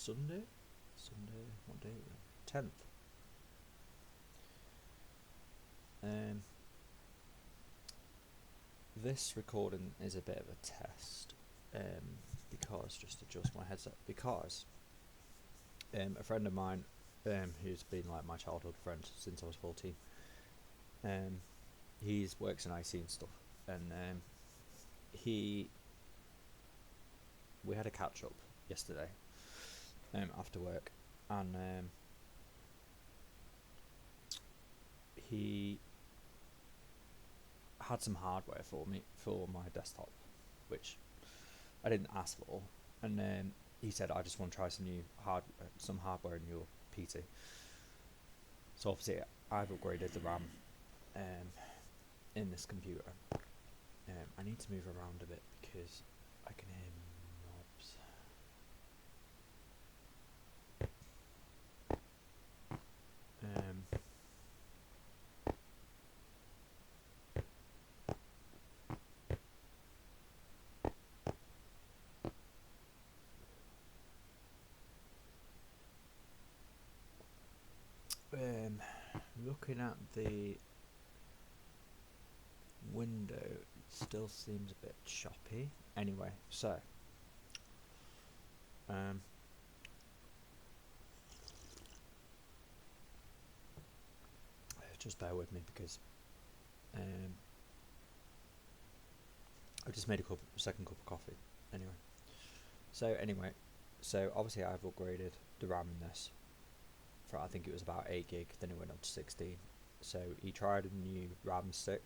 Sunday. Sunday. What day is it? 10th. This recording is a bit of a test. Because just adjust my headset because a friend of mine who's been like my childhood friend since I was 14. He's works in IT and stuff, and we had a catch up yesterday after work, and he had some hardware for me for my desktop, which I didn't ask for, and he said, I just want to try some hardware in your PT. So obviously I've upgraded the RAM in this computer. I need to move around a bit because I can hear knobs. Looking at the window, it still seems a bit choppy. Anyway, so just bear with me because I just made a second cup of coffee. Anyway, so obviously I've upgraded the RAM in this. I think it was about 8 gig, then it went up to 16. So he tried a new RAM stick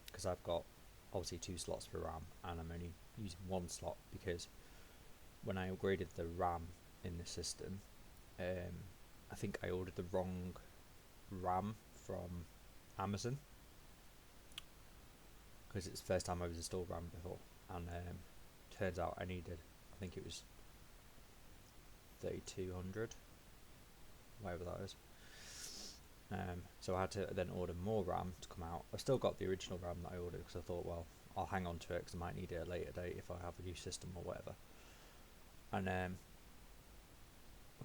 because I've got obviously 2 slots for RAM and I'm only using 1 slot because when I upgraded the RAM in the system, I think I ordered the wrong RAM from Amazon because it's the first time I've installed RAM before, and turns out I needed, I think it was 3200, whatever that is. So I had to then order more RAM to come out. I still got the original RAM that I ordered because I thought, well, I'll hang on to it because I might need it at a later date if I have a new system or whatever. And I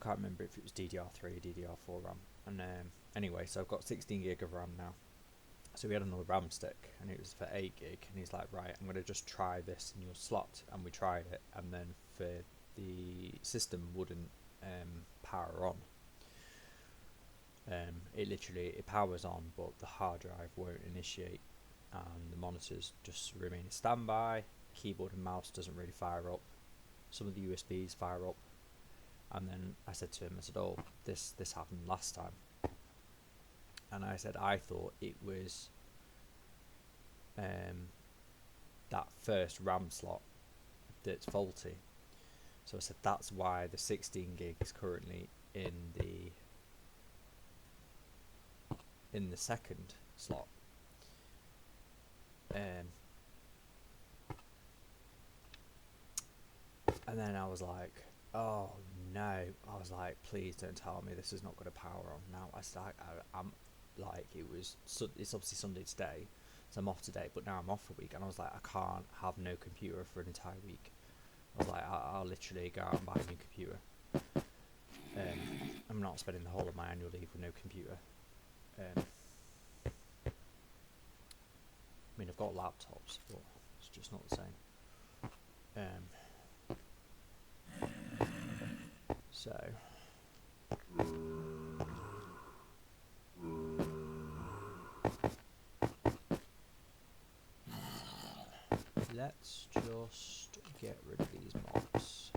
can't remember if it was DDR3 or DDR4 RAM. And anyway, so I've got 16 gig of RAM now. So we had another RAM stick and it was for 8 gig, and he's like, right, I'm going to just try this in your slot. And we tried it, and then for the system wouldn't power on. It powers on, but the hard drive won't initiate, and the monitors just remain in standby. Keyboard and mouse doesn't really fire up. Some of the USBs fire up, and then I said to him, I said, "Oh, this happened last time," and I said I thought it was that first RAM slot that's faulty. So I said that's why the 16 gig is currently in the second slot. And then I was like, oh no. I was like, please don't tell me this is not going to power on now. I'm like, it's obviously Sunday today, so I'm off today, but now I'm off for a week, and I was like, I can't have no computer for an entire week. I was like, I'll literally go out and buy a new computer. I'm not spending the whole of my annual leave with no computer. I mean, I've got laptops, but it's just not the same. So let's just get rid of these mobs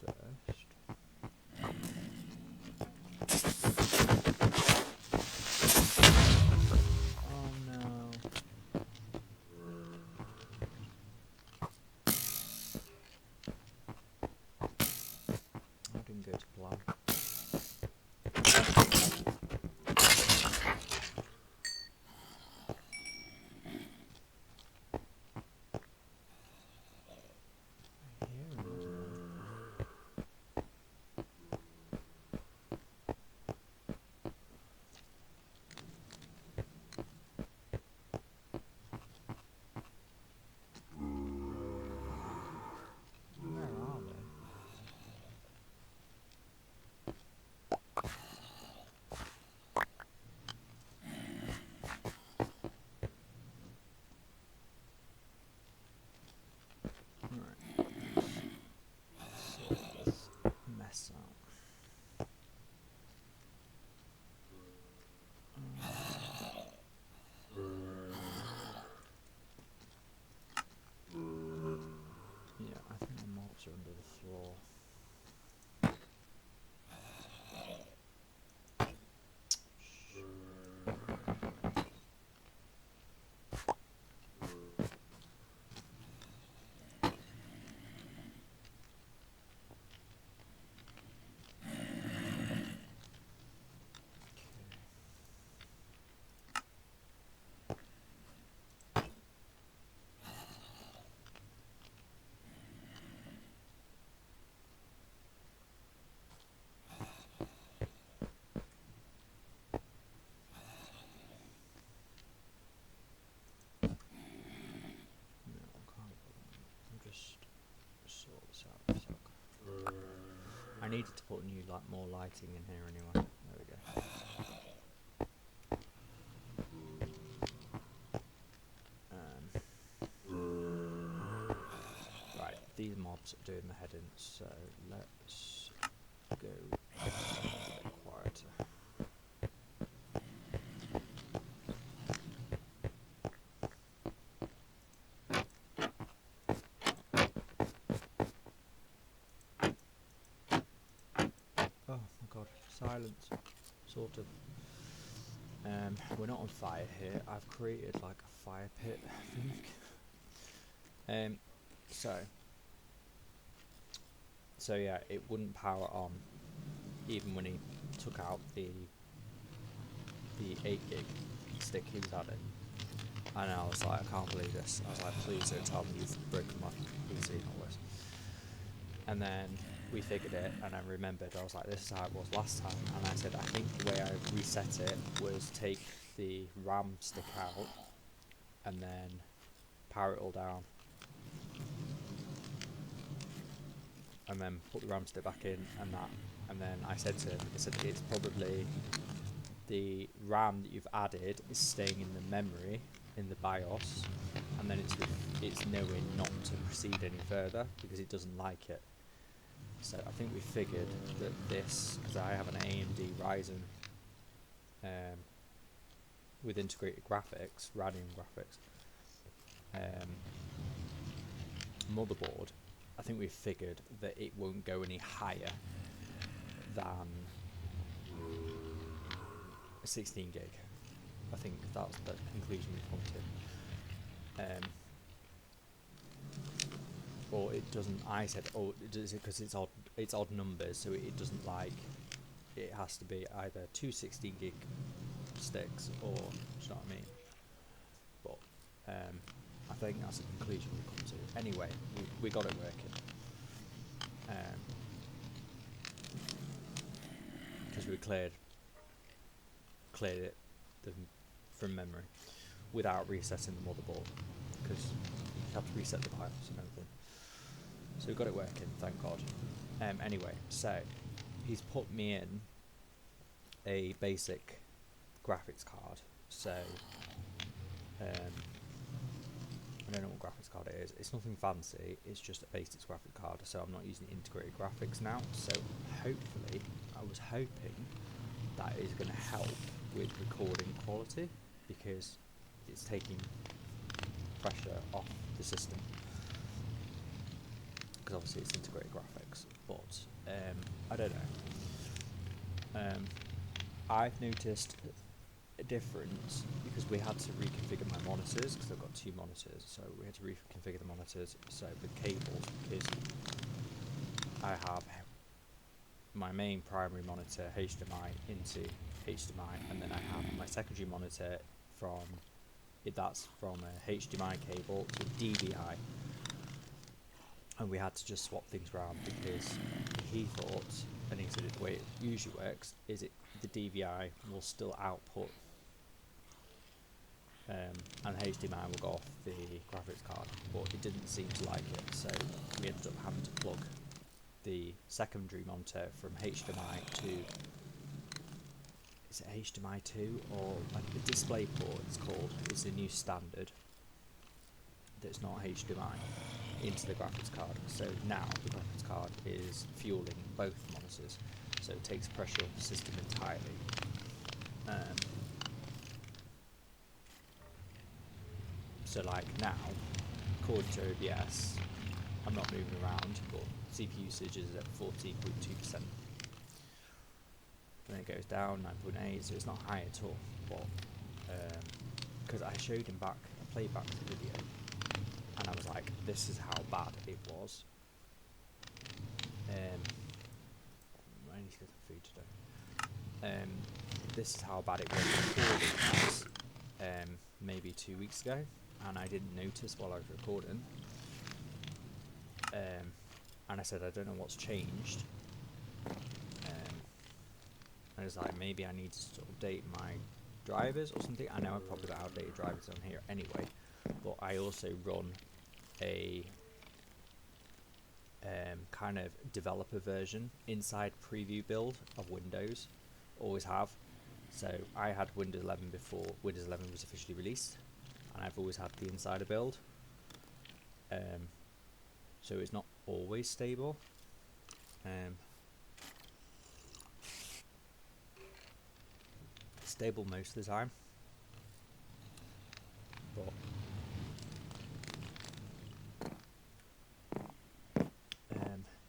first. Oh no. I didn't go to plan. I hear him. needed to put new more lighting in here anyway. There we go. Right, these mobs are doing the head in, so let's go a bit quieter. Oh my god, silence. Sort of. We're not on fire here. I've created like a fire pit thing. So yeah, it wouldn't power on even when he took out the 8 gig stick he was adding. And I was like, I can't believe this. I was like, please don't tell me you've broken my PC and all this. And then we figured it, and I remembered, I was like, this is how it was last time. And I said, I think the way I reset it was take the RAM stick out and then power it all down. And then put the RAM stick back in and that. And then I said to him, it's probably the RAM that you've added is staying in the memory in the BIOS, and then it's knowing not to proceed any further because it doesn't like it. So I think we figured that this, because I have an AMD Ryzen with integrated graphics, Radeon graphics motherboard, I think we figured that it won't go any higher than 16 gig. I think that's the conclusion we've come to. Or it doesn't. I said, oh, does it because it's odd numbers, so it doesn't like. It has to be either 2 16 gig sticks, or do you know what I mean? But I think that's the conclusion we come to. Anyway, we got it working. Because we cleared it from memory without resetting the motherboard, because you have to reset the BIOS and everything. So we got it working, thank God. Anyway, so he's put me in a basic graphics card. So I don't know what graphics card it is. It's nothing fancy. It's just a basic graphics card. So I'm not using integrated graphics now. So hopefully, I was hoping that is going to help with recording quality, because it's taking pressure off the system, because obviously it's integrated graphics. But I don't know. I've noticed a difference because we had to reconfigure my monitors, because I've got 2 monitors, so we had to reconfigure the monitors. So the cables, because I have my main primary monitor HDMI into HDMI, and then I have my secondary monitor that's from a HDMI cable to DVI, and we had to just swap things around because he thought, and he said the way it usually works is the DVI will still output and HDMI will go off the graphics card, but it didn't seem to like it, so we ended up having to plug the secondary monitor from HDMI to, is it HDMI 2 or like the DisplayPort it's called, it's a new standard that's not HDMI, into the graphics card. So now the graphics card is fueling both monitors, so it takes pressure off the system entirely. So like now, according to OBS, I'm not moving around, but CPU usage is at 14.2%. Then it goes down 9.8, so it's not high at all. But because I showed him back, I played back the video, and I was like, this is how bad it was. I need to get some food today. This is how bad it was recording maybe 2 weeks ago, and I didn't notice while I was recording. And I said, I don't know what's changed. I was like, maybe I need to update my drivers or something. I know I've probably got outdated drivers on here anyway, but I also run a kind of developer version inside preview build of Windows. Always have. So I had Windows 11 before Windows 11 was officially released, and I've always had the insider build. So it's not always stable. It's stable most of the time, but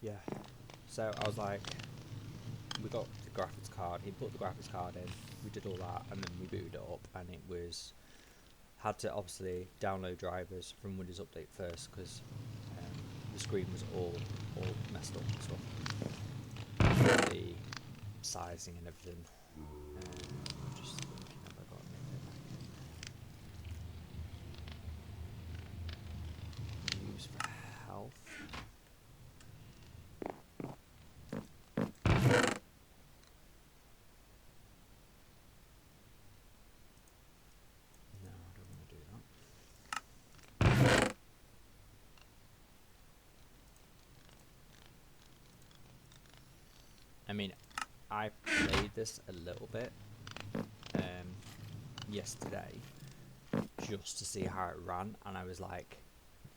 yeah. So I was like, we got the graphics card. He put the graphics card in. We did all that, and then we booted it up, and it was had to obviously download drivers from Windows Update first because the screen was all messed up and stuff. The sizing and everything. Just thinking, have I got anything use for health? No, I don't want to do that. I mean, I played this a little bit yesterday just to see how it ran, and I was like,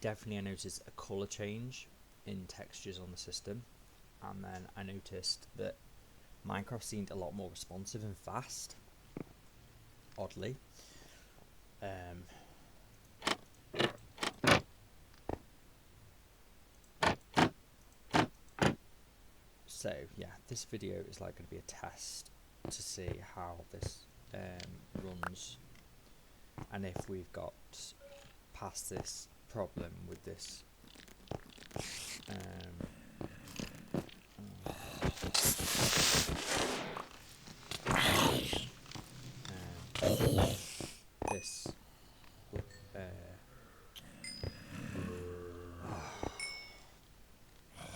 definitely I noticed a colour change in textures on the system, and then I noticed that Minecraft seemed a lot more responsive and fast, oddly. So yeah, this video is like going to be a test to see how this runs, and if we've got past this problem with this this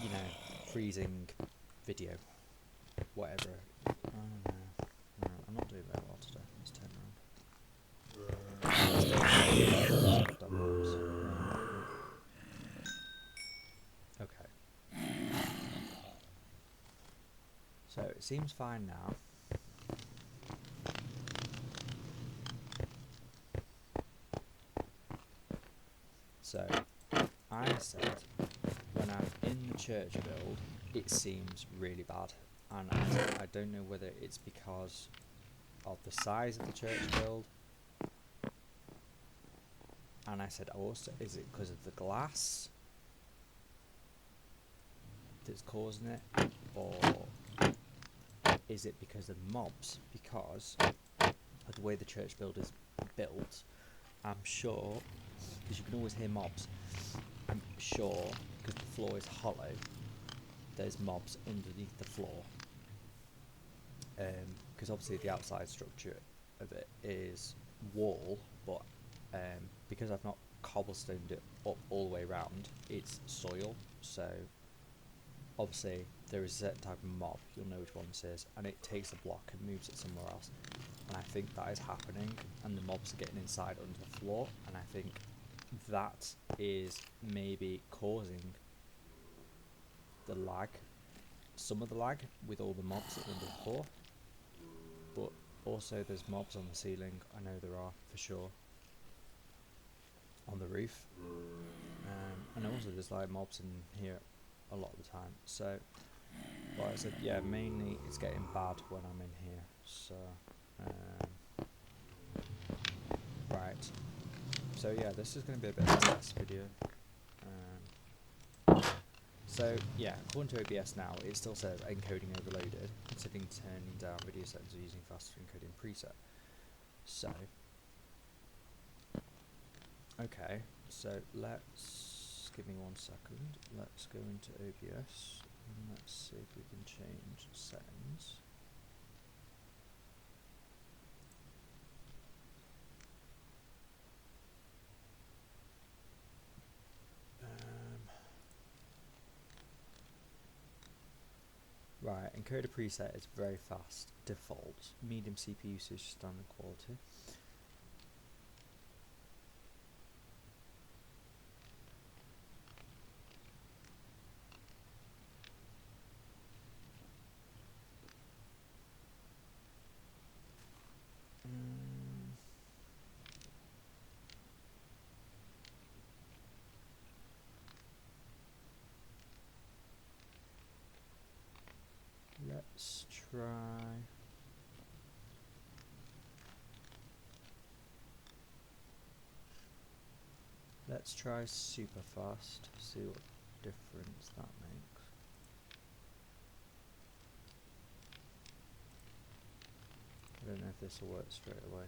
you know, freezing video, whatever. No, I'm not doing very well today. Let's turn around. Okay. So it seems fine now. So I said when I'm in the church build, it seems really bad, and I don't know whether it's because of the size of the church build. And I said also, is it because of the glass that's causing it, or is it because of mobs? Because of the way the church build is built, I'm sure, because you can always hear mobs, I'm sure, because the floor is hollow, there's mobs underneath the floor. Because obviously the outside structure of it is wall, but because I've not cobblestoned it up all the way around, it's soil, so obviously there is a certain type of mob, you'll know which one this is, and it takes a block and moves it somewhere else, and I think that is happening, and the mobs are getting inside under the floor, and I think that is maybe causing the lag, some of the lag with all the mobs that are under the floor. But also there's mobs on the ceiling, I know there are for sure, on the roof, and also there's like mobs in here a lot of the time. So like I said, yeah, mainly it's getting bad when I'm in here. So right, so yeah, this is going to be a bit of a test video. So yeah, according to OBS now, it still says encoding overloaded, considering turning down video settings or using faster encoding preset. So, okay, so let's, give me 1 second, let's go into OBS, and let's see if we can change settings. Right, encoder preset is very fast, default, medium CPU usage, standard quality. try. Let's try super fast, see what difference that makes. I don't know if this will work straight away.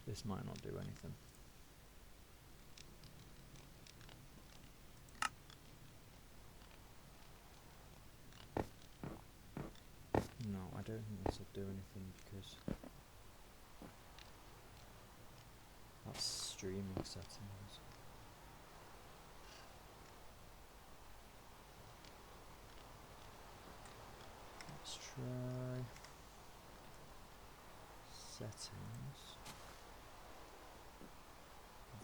This might not do anything. No, I don't think this will do anything because that's streaming settings. Let's try settings,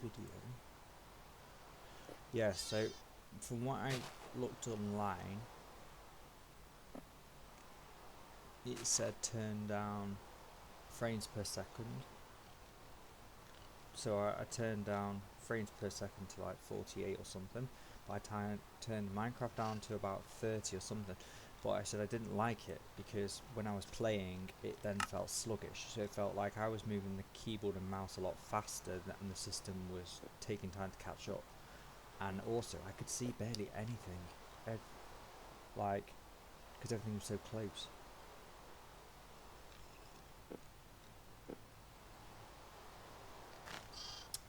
video. Yeah, so from what I looked online, it said turn down frames per second. So I turned down frames per second to like 48 or something. But I turned Minecraft down to about 30 or something. But I said I didn't like it because when I was playing, it then felt sluggish. So it felt like I was moving the keyboard and mouse a lot faster and the system was taking time to catch up. And also, I could see barely anything. Like, because everything was so close.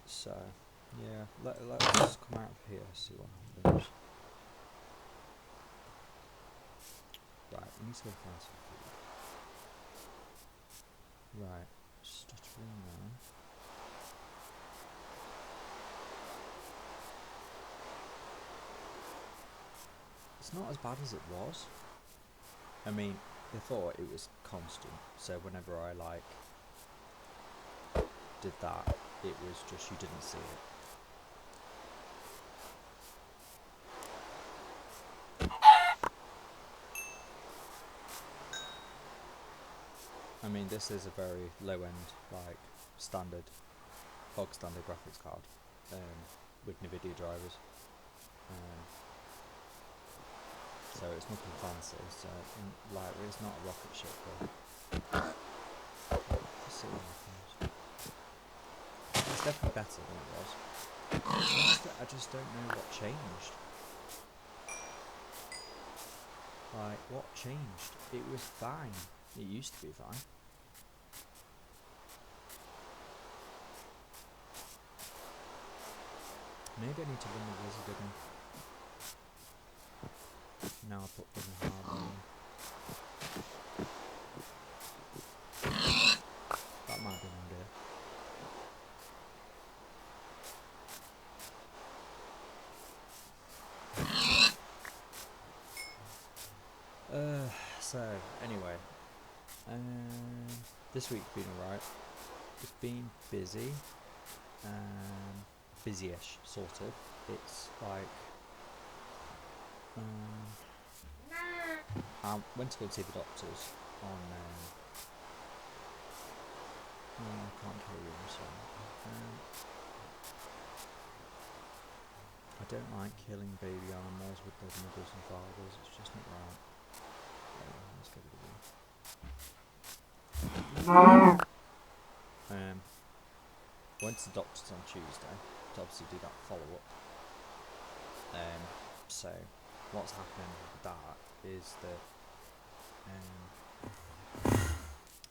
So, yeah, let's come out of here, see what happens. Right, we need to go find some food. Right, stuttering now. It's not as bad as it was. I mean, before it was constant, so whenever I like did that, it was just you didn't see it. I mean, this is a very low-end, like standard, bog standard graphics card with NVIDIA drivers. So it's nothing fancy. So like, it's not a rocket ship. Let's see what happens. It's definitely better than it was. I just don't know what changed. Like, what changed? It was fine. It used to be fine. Maybe I need to run the wizard again. Now I put them in hard mode. That might be an idea. So, anyway. This week's been alright. It's been busy. Busy-ish, sort of. It's like... I went to go see the doctors on... no, I can't tell you, I'm sorry. I don't like killing baby animals with their mothers and fathers, it's just not right. Let's get rid of them. Went to the doctors on Tuesday to obviously do that follow-up. So what's happening with that is that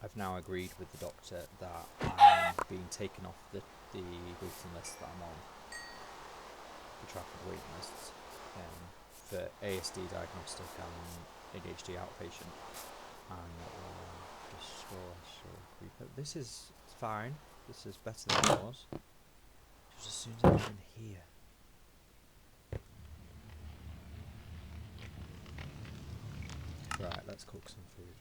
I've now agreed with the doctor that I'm being taken off the waiting list that I'm on, the Trafford waiting lists, for ASD diagnostic and ADHD outpatient. And this is fine. This is better than it was. Just as soon as I get in here. Right, let's cook some food.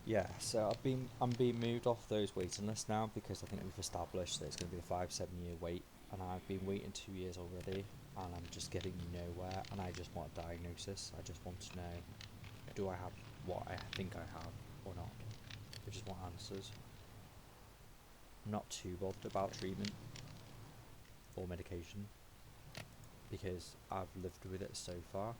Yeah, so I'm being moved off those waiting lists now because I think we've established that it's going to be a 5-7 year wait, and I've been waiting 2 years already, and I'm just getting nowhere. And I just want a diagnosis. I just want to know, do I have what I think I have or not. I just want answers. I'm not too bothered about treatment or medication because I've lived with it so far.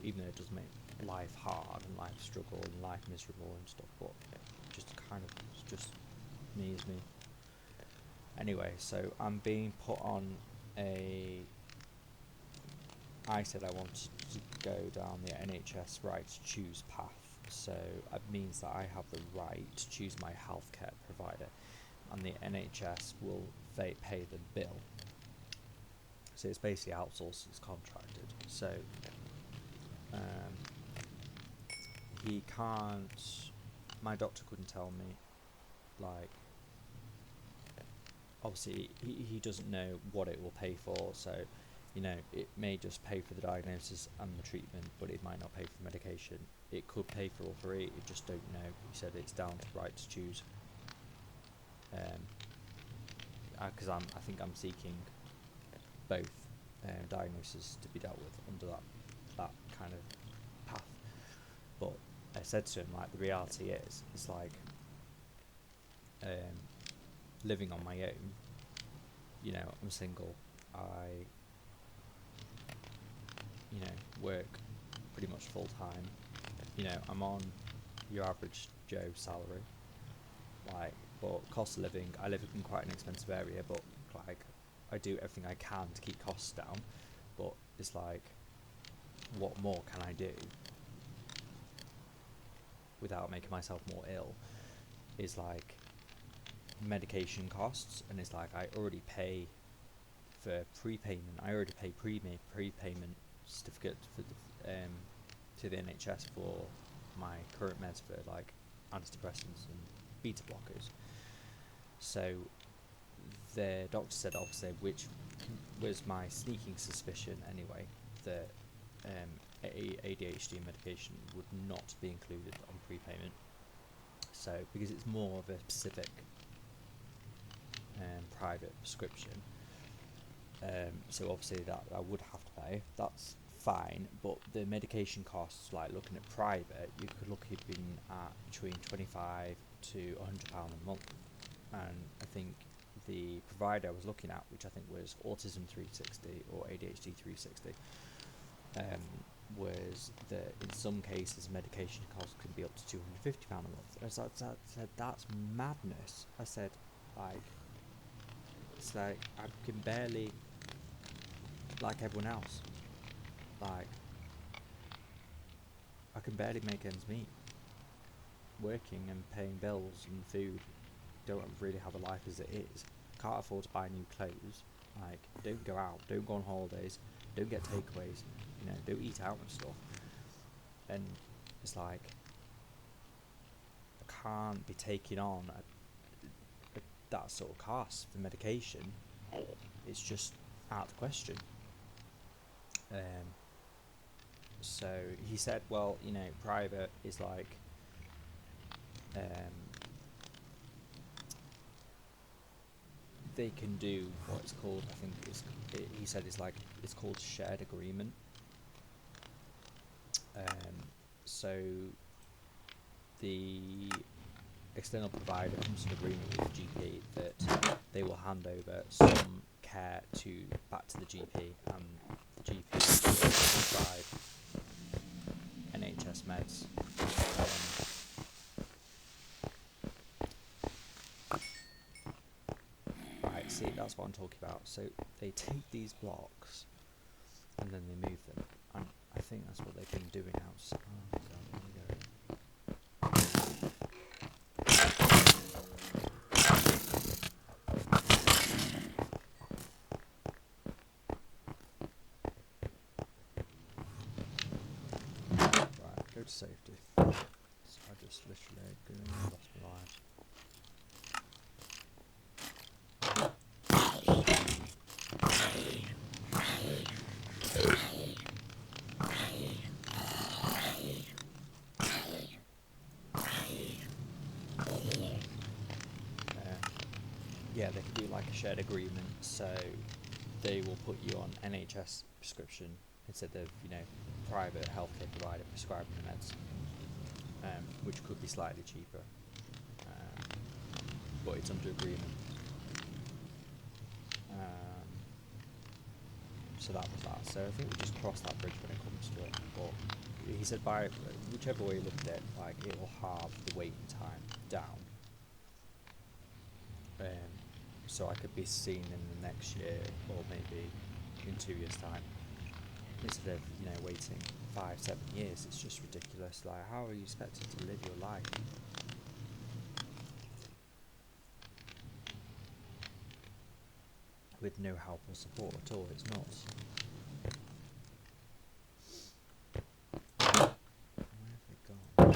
Even though it does make life hard and life struggle and life miserable and stuff, but it just kind of just me is me. Anyway, so I'm being put on I said I wanted to go down the NHS right to choose path, so it means that I have the right to choose my healthcare provider, and the NHS will pay the bill. So it's basically outsourced, it's contracted. So he can't. My doctor couldn't tell me, like. Obviously, he doesn't know what it will pay for, so it may just pay for the diagnosis and the treatment, but it might not pay for medication. It could pay for all three, you just don't know. He said it's down to right to choose. Because I think I'm seeking both diagnoses to be dealt with under that kind of path. But I said to him, like, the reality is, it's like living on my own. I'm single. I work pretty much full time. I'm on your average Joe salary. But cost of living, I live in quite an expensive area, but I do everything I can to keep costs down. But it's like, what more can I do without making myself more ill? Is like medication costs, and it's like I already pay for prepayment. I already pay prepayment certificate for to the NHS for my current meds for like antidepressants and beta blockers. So the doctor said, obviously, which was my sneaking suspicion anyway, that ADHD medication would not be included on prepayment. So because it's more of a specific private prescription, so obviously that I would have to pay. That's fine, but the medication costs, like looking at private, you could look at between £25 to £100 a month, and I think the provider I was looking at, which I think was Autism 360 or ADHD 360, was that in some cases medication costs can be up to £250 a month. And I said, that's madness. I said, like, it's like I can barely, like everyone else, like I can barely make ends meet, working and paying bills and food. Don't really have a life as it is. Can't afford to buy new clothes. Like, don't go out, don't go on holidays, don't get takeaways, don't eat out and stuff. And it's like, I can't be taking on that sort of cost for medication. It's just out of the question. So he said, well, private is like, they can do what's called, I think he said it's called shared agreement. So the external provider comes to an agreement with the GP that they will hand over some care back to the GP, and the GP will prescribe NHS meds. Right, see, that's what I'm talking about. So they take these blocks and then they move them, and I think that's what they've been doing outside. Oh God, there we go. Right, go to safety. So I just literally lost my life. Yeah, they can do like a shared agreement, so they will put you on NHS prescription instead of, you know, private healthcare provider prescribing the meds, which could be slightly cheaper, but it's under agreement. So that was that. So I think we just cross that bridge when it comes to it. But he said by whichever way you look at it, like it will halve the waiting time down. So I could be seen in the next year, or maybe in 2 years' time, instead of, you know, waiting 5-7 years. It's just ridiculous. Like, how are you expected to live your life with no help or support at all? It's nuts. Where have they gone?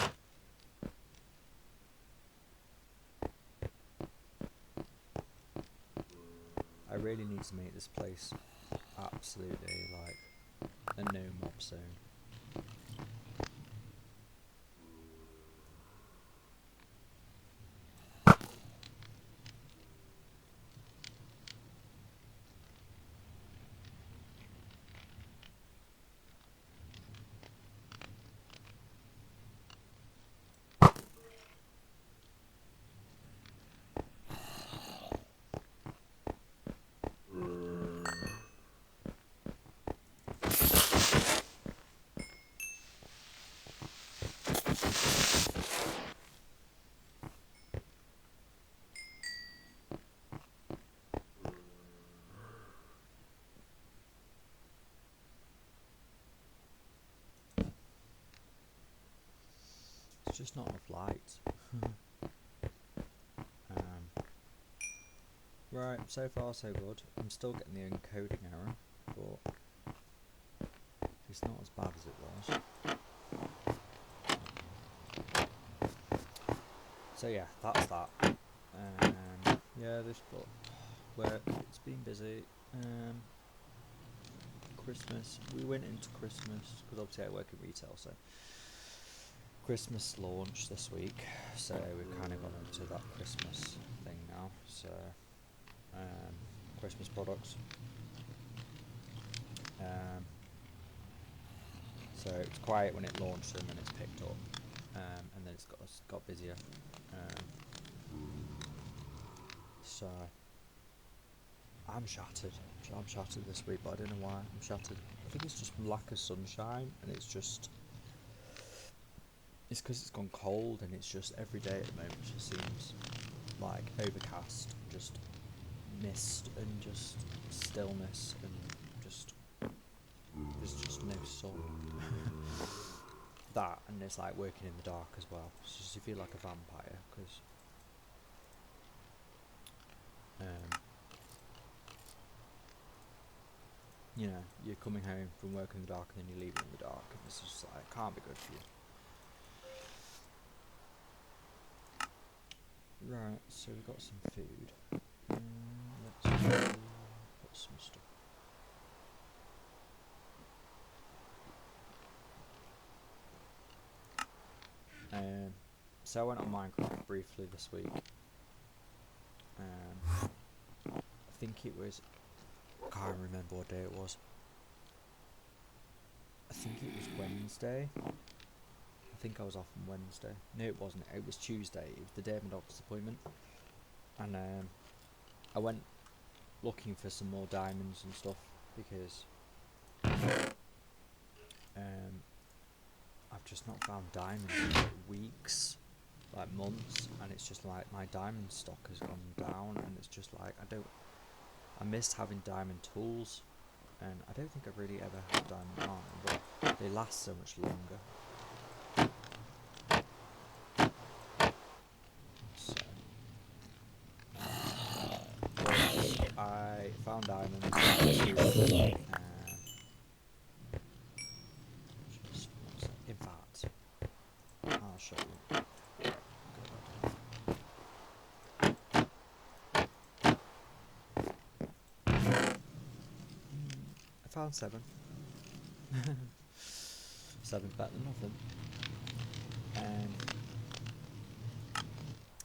I really need to make this place absolutely like a no mob zone. It's just not enough light. Right, so far so good. I'm still getting the encoding error, but it's not as bad as it was. So yeah, that's that. Yeah, this book, where it's been busy. Christmas, we went into Christmas, because obviously I work in retail, so Christmas launch this week, so we've kind of gone into that Christmas thing now. So Christmas products. So it's quiet when it launched and then it's picked up, and then it's got busier. So I'm shattered. I'm shattered this week, but I don't know why I'm shattered. I think it's just lack of sunshine, and it's because it's gone cold, and it's just every day at the moment just seems like overcast, just mist, and just stillness, and just there's just no sun. That, and it's like working in the dark as well. It's just you feel like a vampire, because you know, you're coming home from work in the dark and then you're leaving in the dark, and it's just like, it can't be good for you. Right, so we've got some food. Let's put some stuff. So I went on Minecraft briefly this week. I think it was, I can't remember what day it was. I think it was Wednesday. I think I was off on Wednesday. No, it wasn't. It was Tuesday. It was the day of my doctor's appointment. And I went looking for some more diamonds and stuff, because I've just not found diamonds in like weeks, like months, and it's just like my diamond stock has gone down, and it's just like I missed having diamond tools, and I don't think I've really ever had diamond armor, but they last so much longer. So I found diamonds. In fact, I'll show you. I found 7. 7 better than nothing.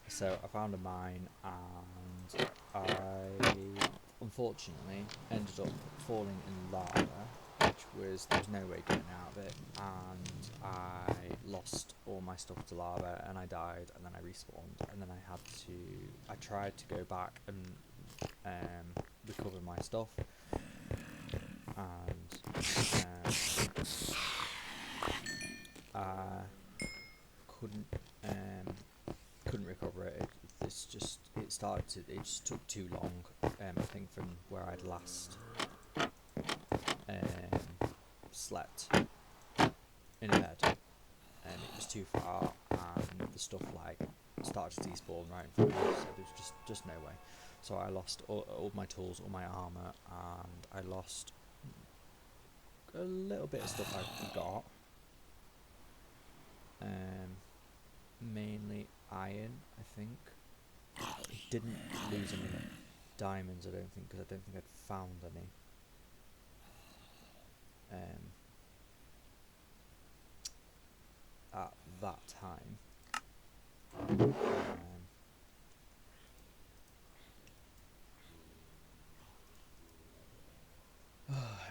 So I found a mine, and I unfortunately ended up falling in lava, was there was no way getting out of it, and I lost all my stuff to lava, and I died, and then I respawned, and then I tried to go back and recover my stuff, and I couldn't couldn't recover it. It just took too long. I think from where I'd last slept in a bed, and it was too far, and the stuff like started to despawn right in front of me, so there was just no way. So I lost all my tools, all my armor, and I lost a little bit of stuff I got. Mainly iron, I think. Didn't lose any diamonds, I don't think, because I don't think I'd found any. At that time.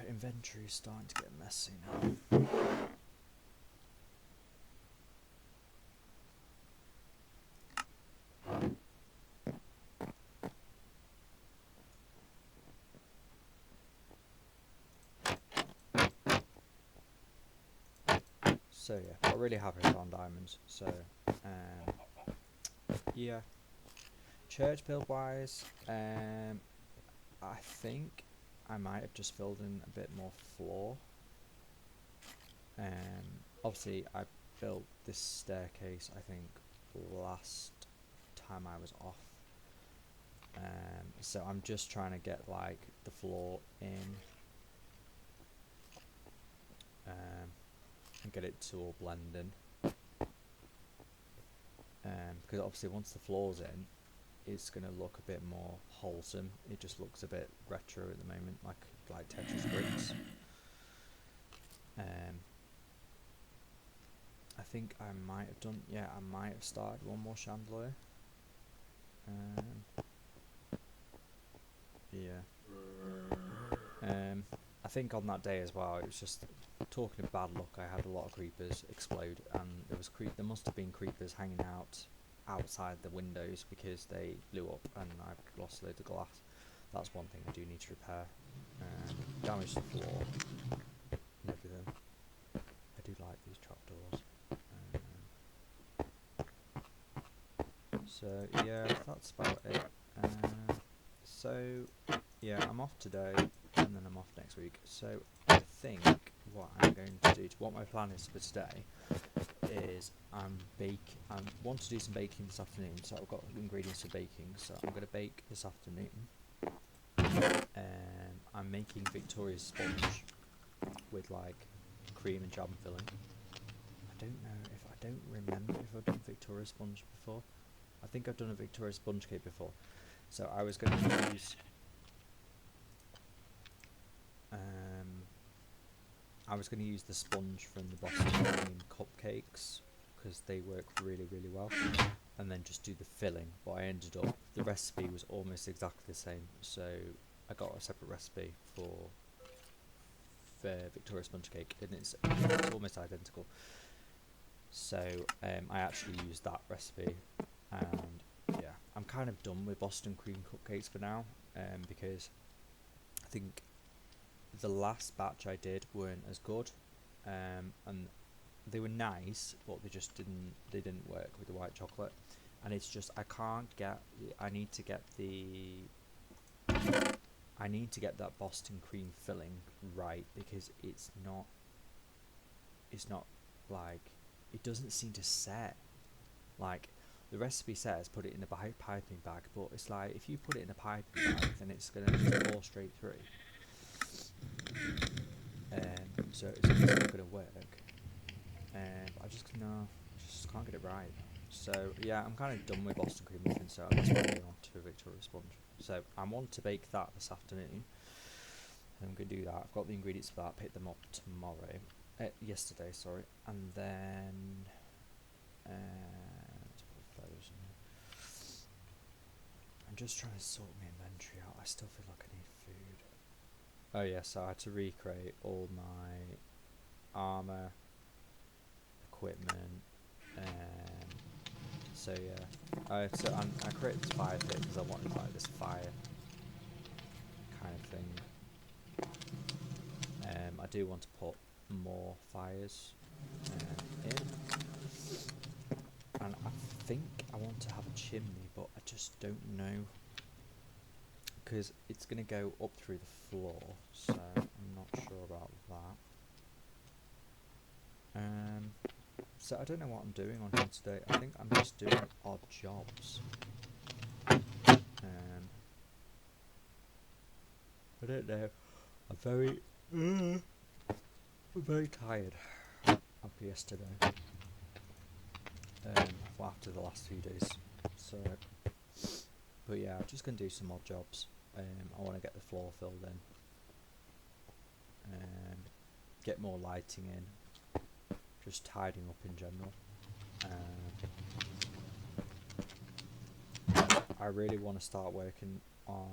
Inventory is starting to get messy now. So yeah, I'm really happy I found diamonds. So yeah, church build wise, I think I might have just filled in a bit more floor. Obviously I built this staircase, I think, last time I was off. So I'm just trying to get like the floor in, and get it to all blend in. Because obviously once the floor's in, it's going to look a bit more wholesome. It just looks a bit retro at the moment, like Tetris bricks. I think I might have done, yeah, I might have started one more chandelier. Yeah. I think on that day as well, it was just talking of bad luck. I had a lot of creepers explode, and there must have been creepers hanging out outside the windows because they blew up, and I've lost loads of glass. That's one thing I do need to repair. Damage the floor and everything. I do like these trapdoors. So yeah, that's about it. So yeah, I'm off today, and then I'm off next week. So I think what I'm going to do, what my plan is for today, is I want to do some baking this afternoon. So I've got ingredients for baking. So I'm going to bake this afternoon. I'm making Victoria's sponge with like cream and jam filling. I don't remember if I've done Victoria's sponge before. I think I've done a Victoria's sponge cake before. So I was going to use the sponge from the Boston Cream cupcakes because they work really, really well, and then just do the filling. But I ended up, the recipe was almost exactly the same, so I got a separate recipe for Victoria sponge cake, and it's almost identical. So I actually used that recipe, and yeah, I'm kind of done with Boston Cream cupcakes for now, because I think the last batch I did weren't as good, and they were nice, but they didn't work with the white chocolate, and it's just I need to get that Boston cream filling right, because it's not like, it doesn't seem to set. Like, the recipe says put it in a piping bag, but it's like, if you put it in a piping bag, then it's going to just pour straight through. So it's not going to work. I just can't get it right. So yeah, I'm kind of done with Boston cream muffins, so that's why I'm going on to a Victoria sponge. So I want to bake that this afternoon. I'm going to do that. I've got the ingredients for that. Pick them up tomorrow. Yesterday, sorry. And then let's put those in there. I'm just trying to sort my inventory out. I still feel like I need food. Oh yes, so I had to recreate all my armor, equipment, so yeah. I created this fire pit because I wanted like this fire kind of thing. I do want to put more fires in, and I think I want to have a chimney, but I just don't know because it's going to go up through the floor, so I'm not sure about that. So I don't know what I'm doing on here today. I think I'm just doing odd jobs. I don't know. I'm very tired after yesterday. Well, after the last few days. So, but yeah, I'm just gonna do some odd jobs. I want to get the floor filled in. Get more lighting in. Just tidying up in general. I really want to start working on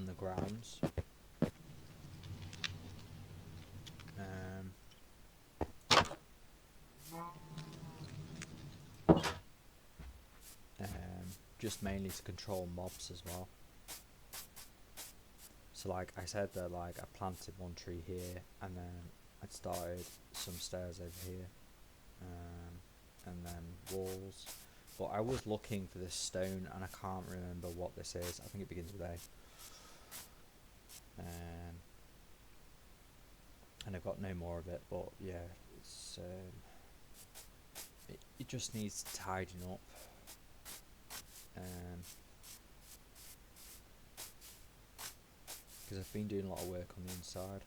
the grounds. Just mainly to control mobs as well. So like I said that like I planted one tree here and then I started some stairs over here, and then walls. But I was looking for this stone and I can't remember what this is. I think it begins with A. And I've got no more of it, but yeah, it's it just needs tidying up. Because I've been doing a lot of work on the inside.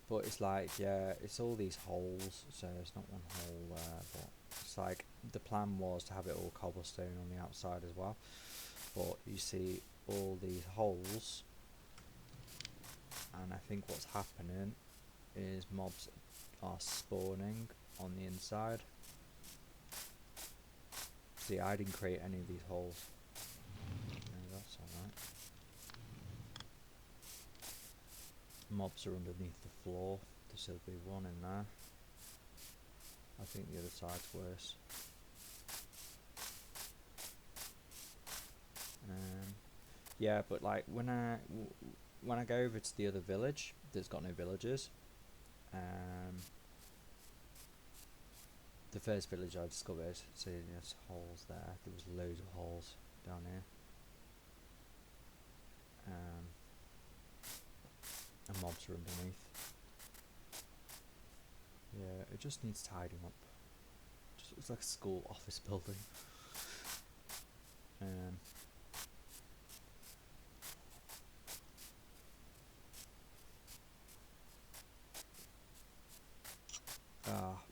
But it's like, yeah, it's all these holes, so there's not one hole there, but it's like, the plan was to have it all cobblestone on the outside as well, but you see all these holes, and I think what's happening is mobs are spawning on the inside. See, I didn't create any of these holes. No, that's alright. Mobs are underneath the floor. There'll be one in there. I think the other side's worse. Yeah, but like when I go over to the other village that's got no villagers, the first village I discovered, so there's holes there. There was loads of holes down here. And mobs are underneath. Yeah, it just needs tidying up. Just looks like a school office building.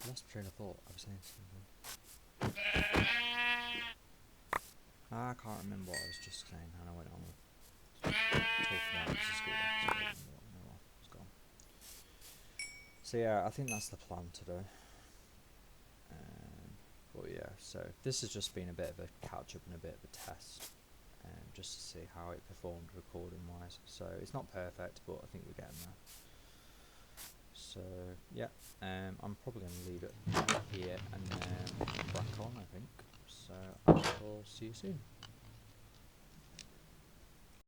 Lost train of thought. I was saying something. I can't remember what I was just saying, and I went on talking about the school office building. It's gone. So yeah, I think that's the plan today. But yeah, so this has just been a bit of a catch up and a bit of a test, just to see how it performed recording wise. So it's not perfect, but I think we're getting there. So yeah, I'm probably going to leave it here and then crack on, I think. So I will see you soon.